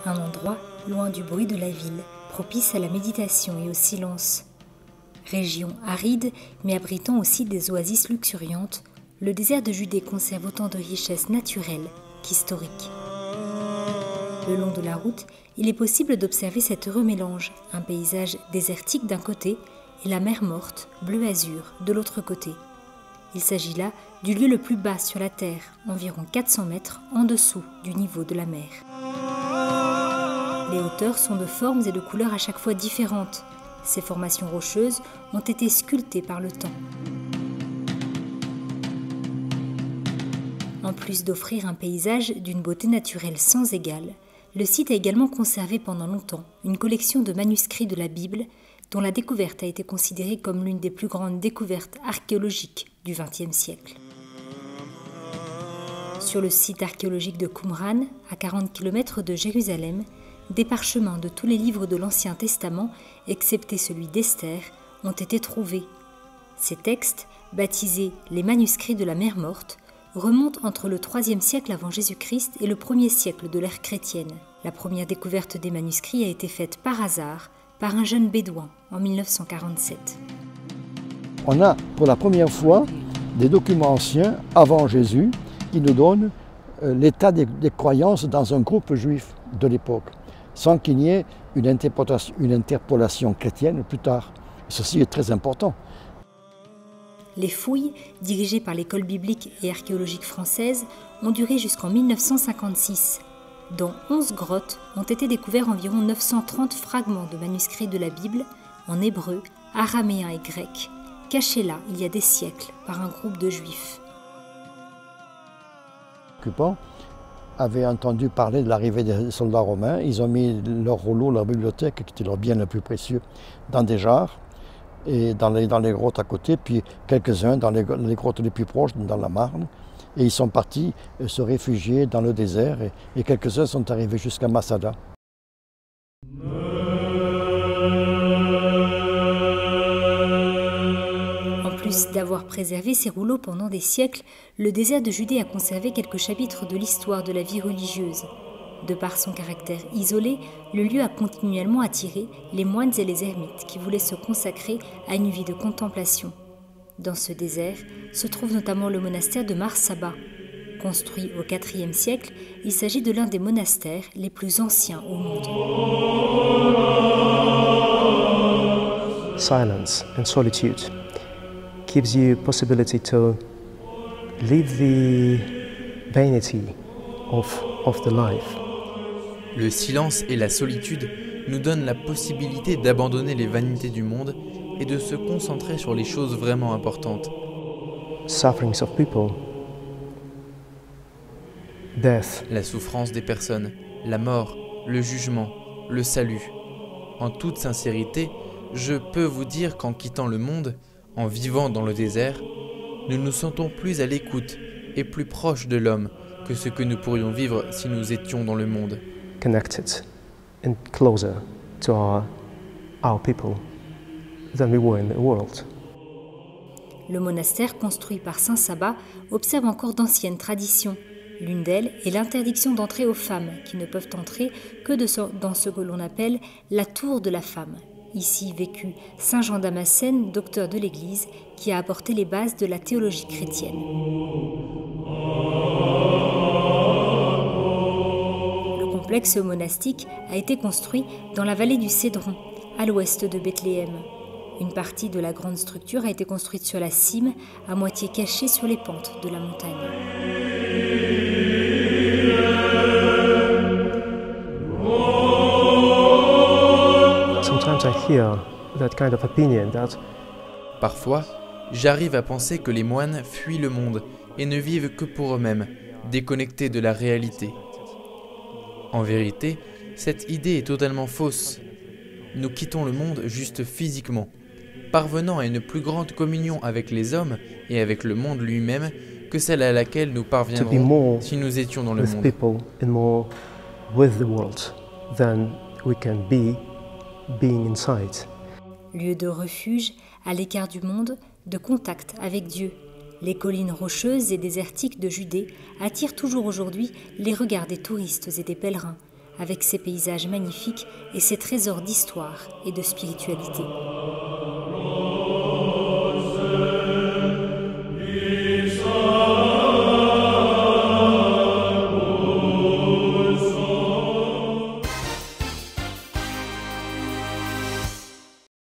Un endroit loin du bruit de la ville, propice à la méditation et au silence. Région aride, mais abritant aussi des oasis luxuriantes, le désert de Judée conserve autant de richesses naturelles qu'historiques. Le long de la route, il est possible d'observer cet heureux mélange, un paysage désertique d'un côté et la mer morte, bleu-azur, de l'autre côté. Il s'agit là du lieu le plus bas sur la Terre, environ 400 mètres en dessous du niveau de la mer. Les hauteurs sont de formes et de couleurs à chaque fois différentes. Ces formations rocheuses ont été sculptées par le temps. En plus d'offrir un paysage d'une beauté naturelle sans égale, le site a également conservé pendant longtemps une collection de manuscrits de la Bible dont la découverte a été considérée comme l'une des plus grandes découvertes archéologiques du XXe siècle. Sur le site archéologique de Qumran, à 40 km de Jérusalem, des parchemins de tous les livres de l'Ancien Testament, excepté celui d'Esther, ont été trouvés. Ces textes, baptisés les manuscrits de la mer morte, remontent entre le IIIe siècle avant Jésus-Christ et le 1er siècle de l'ère chrétienne. La première découverte des manuscrits a été faite par hasard par un jeune bédouin en 1947. On a pour la première fois des documents anciens avant Jésus qui nous donnent l'état des croyances dans un groupe juif de l'époque, sans qu'il y ait une interpolation chrétienne plus tard. Ceci est très important. Les fouilles, dirigées par l'École biblique et archéologique française, ont duré jusqu'en 1956. Dans 11 grottes ont été découverts environ 930 fragments de manuscrits de la Bible en hébreu, araméen et grec, cachés là il y a des siècles par un groupe de juifs. Les occupants avaient entendu parler de l'arrivée des soldats romains. Ils ont mis leurs rouleaux, leur bibliothèque, qui était leur bien le plus précieux, dans des jarres et dans les grottes à côté, puis quelques-uns dans les grottes les plus proches, dans la Marne. Et ils sont partis se réfugier dans le désert et quelques-uns sont arrivés jusqu'à Masada. En plus d'avoir préservé ces rouleaux pendant des siècles, le désert de Judée a conservé quelques chapitres de l'histoire de la vie religieuse. De par son caractère isolé, le lieu a continuellement attiré les moines et les ermites qui voulaient se consacrer à une vie de contemplation. Dans ce désert se trouve notamment le monastère de Mar Saba. Construit au IVe siècle, il s'agit de l'un des monastères les plus anciens au monde. Silence and solitude gives you possibility to leave the vanity of the life. Le silence et la solitude nous donnent la possibilité d'abandonner les vanités du monde et de se concentrer sur les choses vraiment importantes. Sufferings of people, death, la souffrance des personnes, la mort, le jugement, le salut. En toute sincérité, je peux vous dire qu'en quittant le monde, en vivant dans le désert, nous nous sentons plus à l'écoute et plus proches de l'homme que ce que nous pourrions vivre si nous étions dans le monde. Connected and closer to our people than we were in the world. Le monastère construit par Saint Saba observe encore d'anciennes traditions. L'une d'elles est l'interdiction d'entrer aux femmes, qui ne peuvent entrer que dans ce que l'on appelle la tour de la femme. Ici vécut Saint Jean Damascène, docteur de l'Église, qui a apporté les bases de la théologie chrétienne. Le complexe monastique a été construit dans la vallée du Cédron, à l'ouest de Bethléem. Une partie de la grande structure a été construite sur la cime, à moitié cachée sur les pentes de la montagne. Sometimes I hear that kind of opinion that parfois, j'arrive à penser que les moines fuient le monde et ne vivent que pour eux-mêmes, déconnectés de la réalité. En vérité, cette idée est totalement fausse. Nous quittons le monde juste physiquement, parvenant à une plus grande communion avec les hommes et avec le monde lui-même que celle à laquelle nous parviendrons si nous étions dans le monde. People and more with the world than we can be being inside. Lieu de refuge, à l'écart du monde, de contact avec Dieu. Les collines rocheuses et désertiques de Judée attirent toujours aujourd'hui les regards des touristes et des pèlerins, avec ses paysages magnifiques et ses trésors d'histoire et de spiritualité.